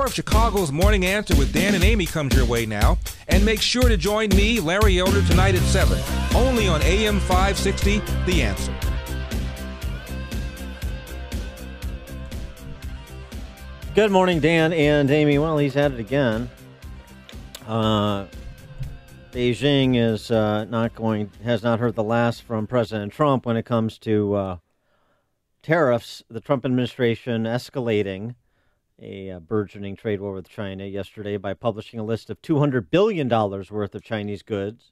More of Chicago's Morning Answer with Dan and Amy comes your way now. And make sure to join me, Larry Elder, tonight at 7, only on AM 560, The Answer. Good morning, Dan and Amy. Well, he's at it again. Beijing is has not heard the last from President Trump when it comes to tariffs. The Trump administration escalating a burgeoning trade war with China yesterday by publishing a list of $200 billion worth of Chinese goods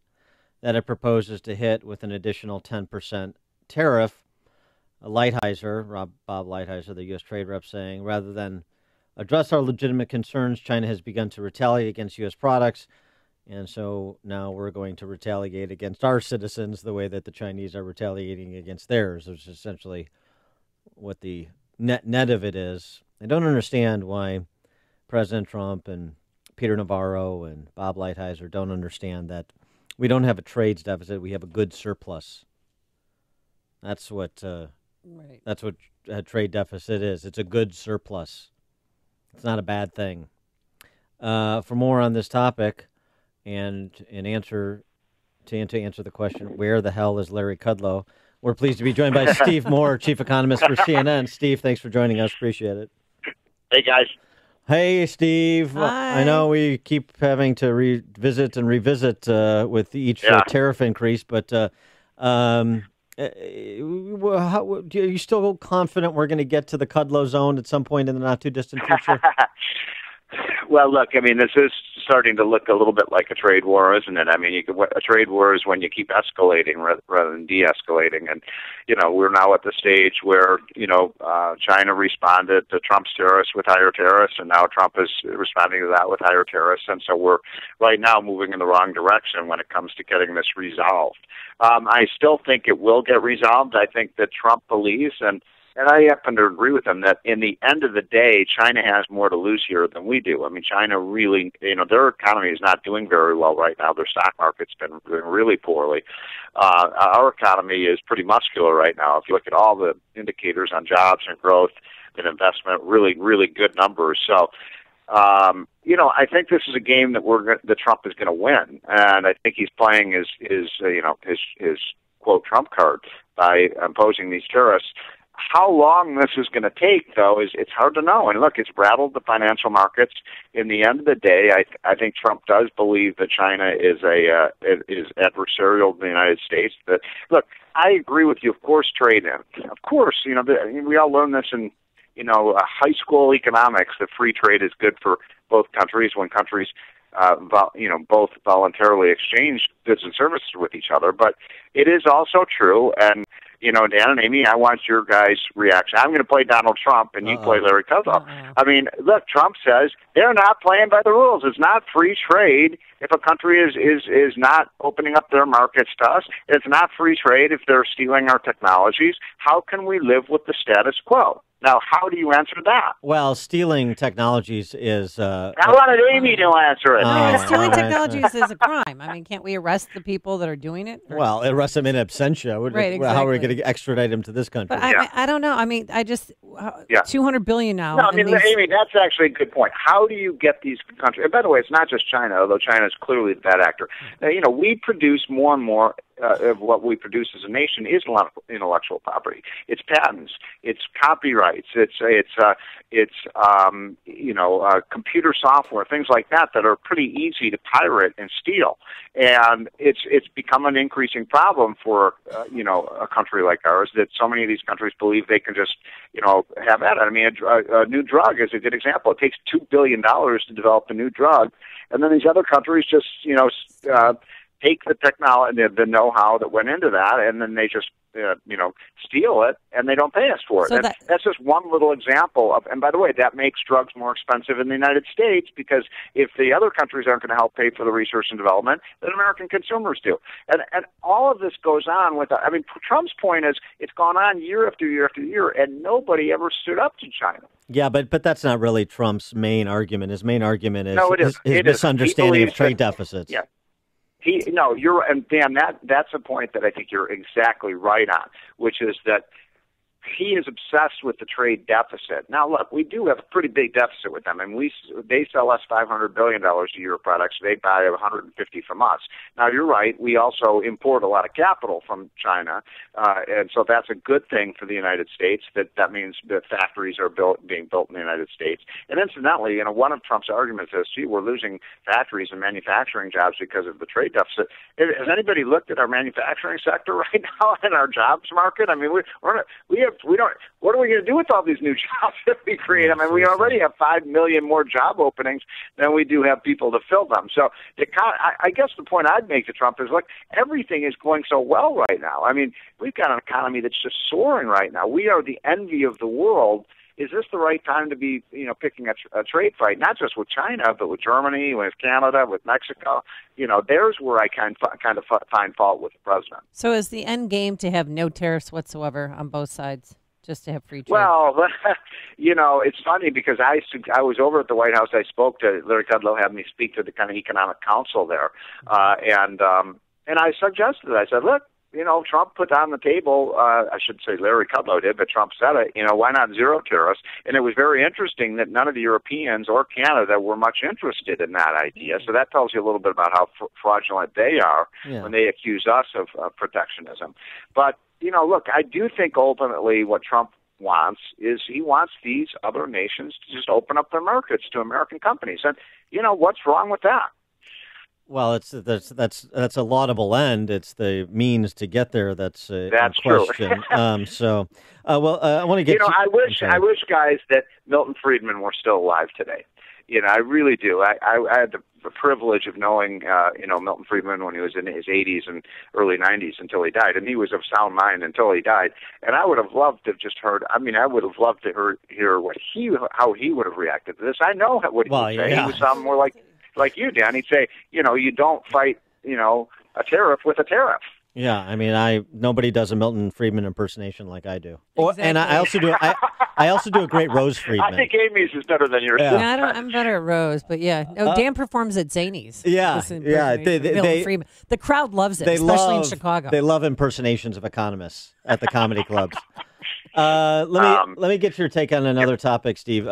that it proposes to hit with an additional 10% tariff. Bob Lighthizer, the U.S. trade rep, saying, rather than address our legitimate concerns, China has begun to retaliate against U.S. products, and so now we're going to retaliate against our citizens the way that the Chinese are retaliating against theirs, which is essentially what the net of it is. I don't understand why President Trump and Peter Navarro and Bob Lighthizer don't understand that we don't have a trades deficit, we have a goods surplus. That's what That's what a trade deficit is. It's a goods surplus. It's not a bad thing. For more on this topic and to answer the question, where the hell is Larry Kudlow? We're pleased to be joined by Steve Moore, chief economist for CNN. Steve, thanks for joining us. Appreciate it. Hey, guys. Hey, Steve. Hi. I know we keep having to revisit with each tariff increase, but are you still confident we're going to get to the Kudlow zone at some point in the not-too-distant future? Well, look, I mean, this is starting to look a little bit like a trade war, isn't it? I mean, a trade war is when you keep escalating rather than de-escalating. And, we're now at the stage where, China responded to Trump's tariffs with higher tariffs, and now Trump is responding to that with higher tariffs. And so we're right now moving in the wrong direction when it comes to getting this resolved. I still think it will get resolved. I think that Trump believes, and I happen to agree with him, that in the end of the day, China has more to lose here than we do. I mean, China really, their economy is not doing very well right now. Their stock market's been doing really poorly. Our economy is pretty muscular right now. If you look at all the indicators on jobs and growth and investment, really, really good numbers. So, I think this is a game that Trump is going to win, and I think he's playing his quote Trump card by imposing these tariffs. How long this is going to take, though, it's hard to know. And look, it's rattled the financial markets. In the end of the day, I think Trump does believe that China is adversarial to the United States. That look, I agree with you. Of course, trade in. Of course, we all learn this in high school economics. That free trade is good for both countries when countries both voluntarily exchange goods and services with each other. But it is also true, and Dan and Amy, I want your guys' reaction. I'm going to play Donald Trump, and you play Larry Kudlow. I mean, look, Trump says they're not playing by the rules. It's not free trade if a country is not opening up their markets to us. It's not free trade if they're stealing our technologies. How can we live with the status quo? Now, how do you answer that? Well, stealing technologies is... I wanted Amy to answer it. Stealing technologies is a crime. I mean, can't we arrest the people that are doing it? Or? Well, arrest them in absentia. Right, exactly. How are we going to extradite them to this country? But I don't know. I mean, $200 billion now. No, I mean, Amy, that's actually a good point. How do you get these countries... And by the way, it's not just China, although China is clearly the bad actor. Now, we produce more and more of what we produce as a nation is intellectual property. It's patents, it's copyrights, it's computer software, things like that are pretty easy to pirate and steal. And it's become an increasing problem for a country like ours, that so many of these countries believe they can just have at it. I mean, a new drug is a good example. It takes $2 billion to develop a new drug, and then these other countries just take the technology, the know-how that went into that, and then they just, steal it, and they don't pay us for it. So that's just one little example of, and by the way, that makes drugs more expensive in the United States, because if the other countries aren't going to help pay for the research and development, then American consumers do. And all of this goes on with, Trump's point is, it's gone on year after year after year, and nobody ever stood up to China. Yeah, but that's not really Trump's main argument. His main argument is his his misunderstanding of trade deficits. Yeah. You're, and Dan, that's a point that I think you're exactly right on, which is that he is obsessed with the trade deficit. Now, look, we do have a pretty big deficit with them. I mean, they sell us $500 billion a year of products. They buy 150 from us. Now, you're right. We also import a lot of capital from China, and so that's a good thing for the United States. That means that factories are being built in the United States. And incidentally, you know, one of Trump's arguments is, gee, we're losing factories and manufacturing jobs because of the trade deficit. Has anybody looked at our manufacturing sector right now and our jobs market? I mean, what are we going to do with all these new jobs that we create? I mean, we already have 5 million more job openings than we do have people to fill them. So I guess the point I'd make to Trump is, look, everything is going so well right now. I mean, we've got an economy that's just soaring right now. We are the envy of the world. Is this the right time to be, you know, picking a trade fight, not just with China, but with Germany, with Canada, with Mexico? You know, there's where I kind of find fault with the president. So is the end game to have no tariffs whatsoever on both sides, just to have free trade? Well, you know, it's funny because I was over at the White House. I spoke to Larry Kudlow, had me speak to the kind of economic council there, and I suggested, I said, look, you know, Trump put on the table, I should say Larry Kudlow did, but Trump said it, you know, why not zero tariffs? And it was very interesting that none of the Europeans or Canada were much interested in that idea. So that tells you a little bit about how fraudulent they are when they accuse us of protectionism. But, you know, look, I do think ultimately what Trump wants is he wants these other nations to just open up their markets to American companies. And, you know, what's wrong with that? Well, that's a laudable end. It's the means to get there that's in question. True. I want to get. You know, I wish, guys, that Milton Friedman were still alive today. You know, I really do. I had the privilege of knowing, you know, Milton Friedman when he was in his 80s and early 90s until he died, and he was of sound mind until he died. And I would have loved to have just heard. I mean, I would have loved to hear how he would have reacted to this. I know what he would say. He would sound more like you, Dan. He'd say, you know, you don't fight, you know, a tariff with a tariff. Yeah, I mean, nobody does a Milton Friedman impersonation like I do. Exactly. And I also do. I also do a great Rose Friedman. I think Amy's is better than yours. Yeah. I'm better at Rose, but yeah. No, Dan performs at Zanies. Yeah. Milton Friedman. The crowd loves it, especially in Chicago. They love impersonations of economists at the comedy clubs. Let me get your take on another topic, Steve,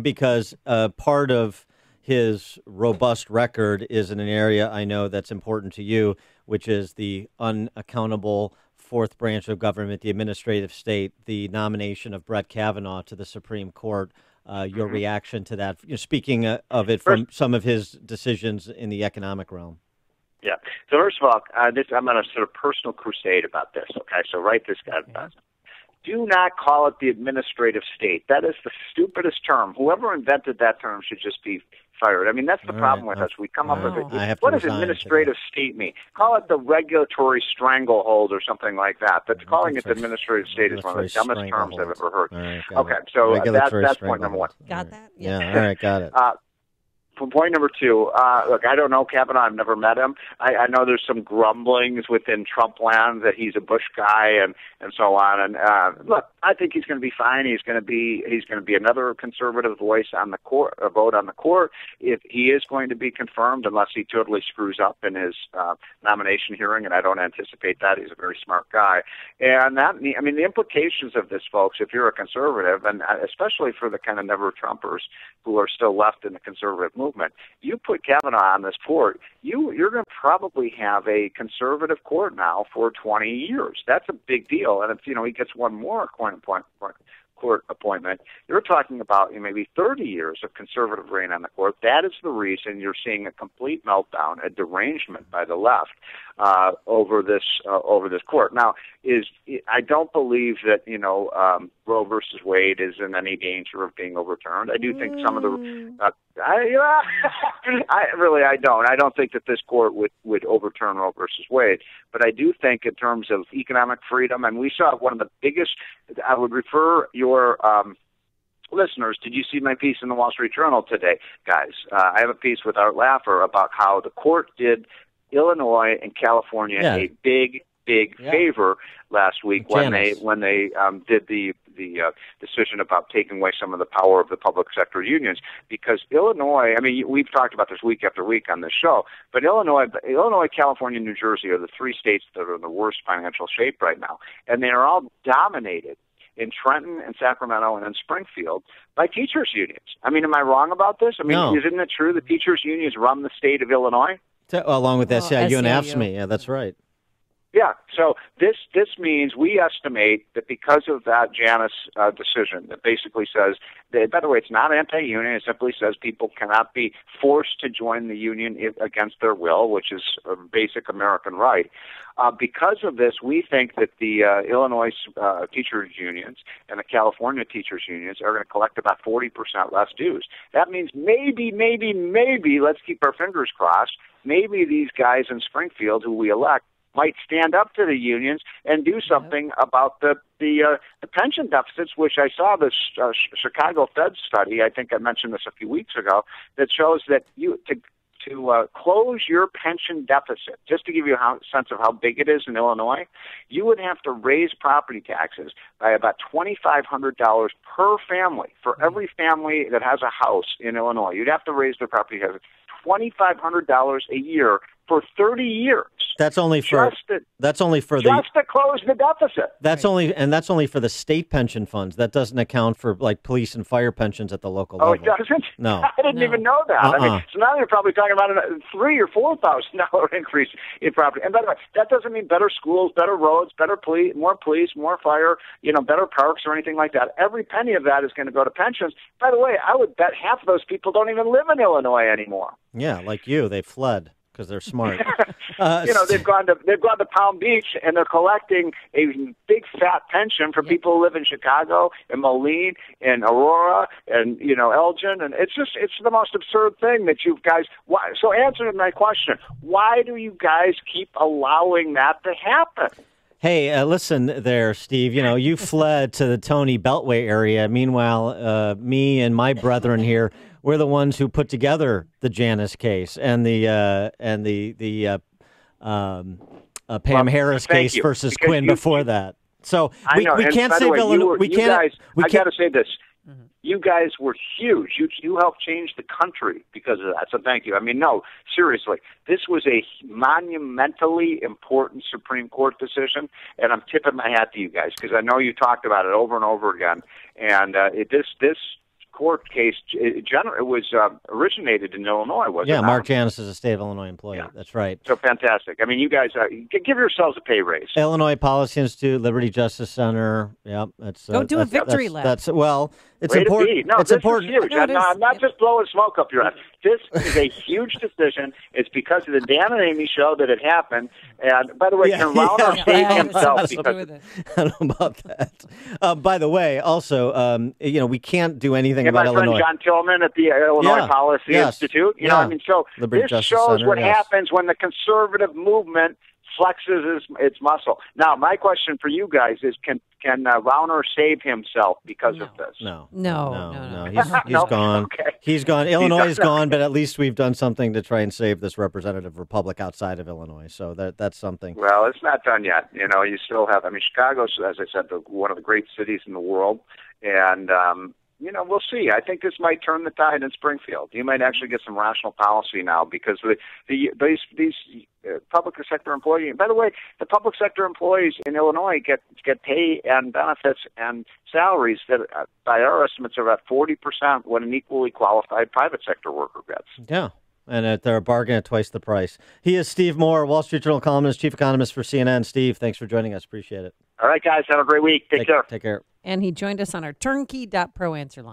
because part of his robust record is in an area I know that's important to you, which is the unaccountable fourth branch of government, the administrative state, the nomination of Brett Kavanaugh to the Supreme Court. Your reaction to that, speaking of it from some of his decisions in the economic realm. Yeah. So first of all, I'm on a sort of personal crusade about this, okay? So write this down. Do not call it the administrative state. That is the stupidest term. Whoever invented that term should just be fired. I mean, that's the problem with us. We come up with it. What does administrative state mean? Call it the regulatory stranglehold or something like that. But calling it the administrative state is one of the dumbest terms I've ever heard. Right, okay, so that's point number one. Got that? Yeah, all right, got it. From point number two, look, I don't know Kavanaugh. I've never met him. I know there's some grumblings within Trump land that he's a Bush guy and so on. And look, I think he's going to be fine. He's going to be another conservative voice on the court, a vote on the court. If he is going to be confirmed, unless he totally screws up in his nomination hearing, and I don't anticipate that. He's a very smart guy. And the implications of this, folks, if you're a conservative, and especially for the kind of never Trumpers who are still left in the conservative movement, you put Kavanaugh on this court, you're going to probably have a conservative court now for 20 years. That's a big deal. And if he gets one more court appointment, you're talking about maybe 30 years of conservative reign on the court. That is the reason you're seeing a complete meltdown, a derangement by the left over this court. Now, I don't believe that Roe versus Wade is in any danger of being overturned. I do think some of the I don't. I don't think that this court would overturn Roe versus Wade. But I do think in terms of economic freedom, and we saw one of the biggest. I would refer your listeners. Did you see my piece in the Wall Street Journal today, guys? I have a piece with Art Laffer about how the court did Illinois and California a big favor last week when they did the decision about taking away some of the power of the public sector unions, because Illinois, we've talked about this week after week on this show, but Illinois, California, New Jersey are the three states that are in the worst financial shape right now, and they are all dominated in Trenton and Sacramento and in Springfield by teachers' unions. I mean, am I wrong about this? I mean, No. Isn't it true that teachers' unions run the state of Illinois? Along with SEIU and SEIU. AFSCME. Yeah, that's right. Yeah, so this means we estimate that because of that Janus decision that basically says, that, by the way, it's not anti-union, it simply says people cannot be forced to join the union against their will, which is a basic American right. Because of this, we think that the Illinois teachers unions and the California teachers unions are going to collect about 40% less dues. That means maybe, let's keep our fingers crossed, maybe these guys in Springfield who we elect might stand up to the unions and do something about the pension deficits, which I saw this Chicago Fed study, I think I mentioned this a few weeks ago, that shows that to close your pension deficit, just to give you a sense of how big it is in Illinois, you would have to raise property taxes by about $2,500 per family. For every family that has a house in Illinois, you'd have to raise their property taxes $2,500 a year for 30 years. That's only for just to close the deficit. That's only for the state pension funds. That doesn't account for like police and fire pensions at the local level. Oh, it doesn't? No. I didn't even know that. I mean, so now you're probably talking about a $3,000 or $4,000 increase in property. And by the way, that doesn't mean better schools, better roads, better police, more fire, better parks or anything like that. Every penny of that is going to go to pensions. By the way, I would bet half of those people don't even live in Illinois anymore. Yeah, like you, they fled because they're smart. They've gone to Palm Beach and they're collecting a big fat pension for people who live in Chicago and Moline and Aurora and Elgin, and it's the most absurd thing that you guys. Why? So answer my question: why do you guys keep allowing that to happen? Hey, listen there, Steve. You fled to the Tony Beltway area. Meanwhile, me and my brethren here, we're the ones who put together the Janus case and the Pam Harris case versus because Quinn before that. So we can't say Illinois. I got to say this. Mm-hmm. You guys were huge. You helped change the country because of that. So thank you. I mean, no, seriously, this was a monumentally important Supreme Court decision, and I'm tipping my hat to you guys because I know you talked about it over and over again. And this court case, it was originated in Illinois, wasn't it? Yeah, Mark Janus is a state of Illinois employee. Yeah. That's right. So fantastic. I mean, you guys give yourselves a pay raise. Illinois Policy Institute, Liberty Justice Center. Yep, go do a victory lap. It's Way important. No, it's important. Is huge. I'm not just blowing smoke up your ass. This is a huge decision. It's because of the Dan and Amy show that it happened. And by the way, can Rauner save himself? Because I don't know about that. By the way, also, we can't do anything about my friend Illinois. John Tillman at the Illinois Policy Institute. I mean, so Liberty this Justice shows Center, what happens when the conservative movement flexes its muscle. Now, my question for you guys is: Can Rauner save himself because of this? No. He's gone. Okay. He's gone. Illinois is gone, but at least we've done something to try and save this representative republic outside of Illinois. So that's something. Well, it's not done yet. You still have. I mean, Chicago's, as I said, one of the great cities in the world, and we'll see. I think this might turn the tide in Springfield. You might actually get some rational policy now because these public sector employees. By the way, the public sector employees in Illinois get pay and benefits and salaries that, by our estimates, are about 40% what an equally qualified private sector worker gets. Yeah. And they're a bargain at twice the price. He is Steve Moore, Wall Street Journal columnist, chief economist for CNN. Steve, thanks for joining us. Appreciate it. All right, guys. Have a great week. Take care. Take care. And he joined us on our turnkey.pro answer line.